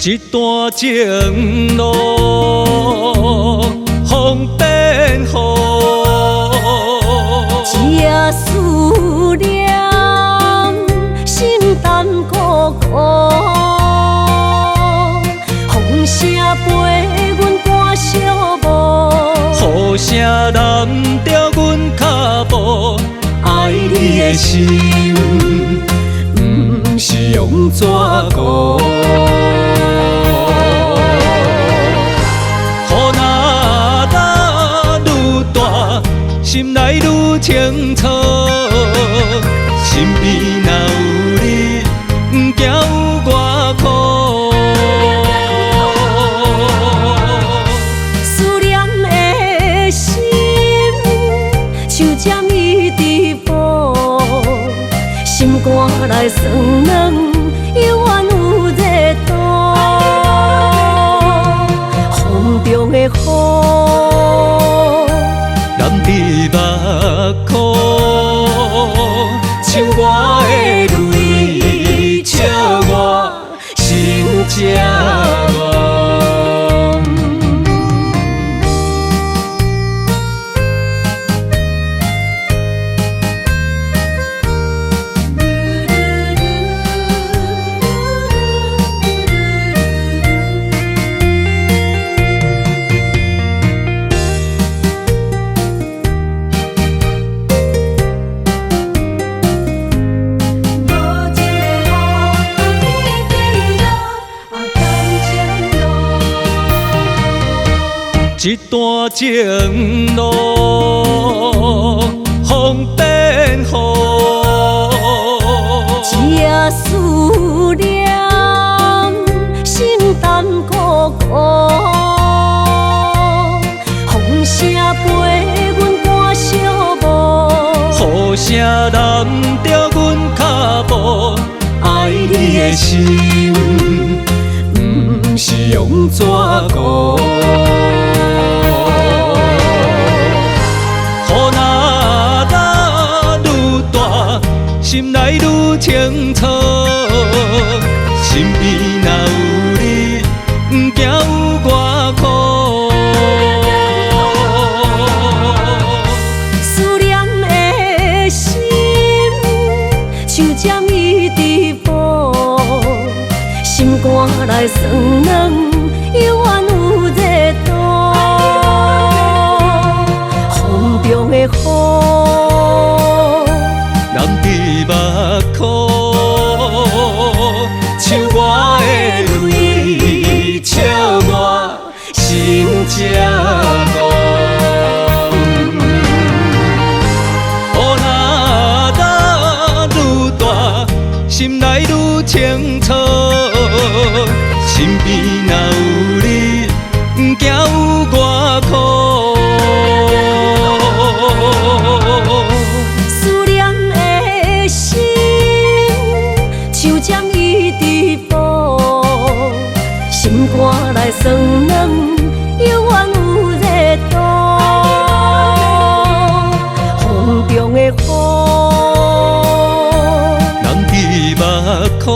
一段情路风变雨，一夜思念，心淡孤孤。风声陪阮赶小雾，雨声拦着阮脚步，爱你的心，不是用纸糊。雨若落愈大，心内愈清楚。身边若有你，不惊有我苦。思念的心，像针伊直补，心肝内酸软，犹原有热度。风中的雨，染伫目眶，像我的泪，笑我心这乱。一段情路风变雨，一夜思念，心淡孤孤。风声陪阮赶小雾，雨声拦着阮脚步，爱你的心，不是用纸糊。心内愈清楚，身边若有你，不惊有我苦。思念的心，像针伊直补，心肝内酸软，犹原有热度。风中的雨，染伫目眶，像我的泪，笑我心这乱。雨若落愈大，心内愈清楚。身边若有你，不惊有我苦。思念的心，像针伊直补，心肝内酸软，犹原有热度。风中的雨，染伫目眶。